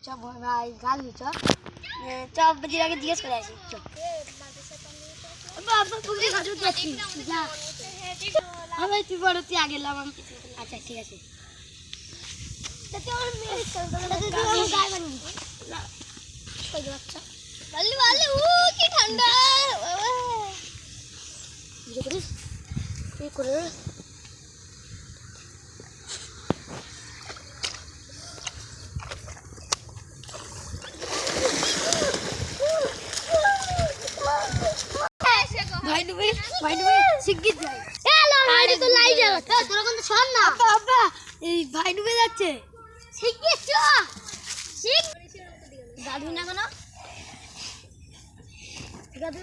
চ ভাই গাল চ চ আব্বাজির আগে জিজ্ঞেস করে আসি চ আব্বা আব্বা পুকুরে গাজর যাচ্ছি যা আমি তুই বড় তুই আগে এলাম আমি আচ্ছা ঠিক আছে তাতে আমার মেয়ে চল গায় বানি না কই দে বাচ্চা বালি বালি ও কি ঠান্ডা ये करिस ये करे ভাই ডুবে শিগগির যাই এলো আরে তো লাই যা তোরা কোন শোন না আব্বা আব্বা এই ভাই ডুবে যাচ্ছে শিগগির চ শিগ দাদু না কেন দাদু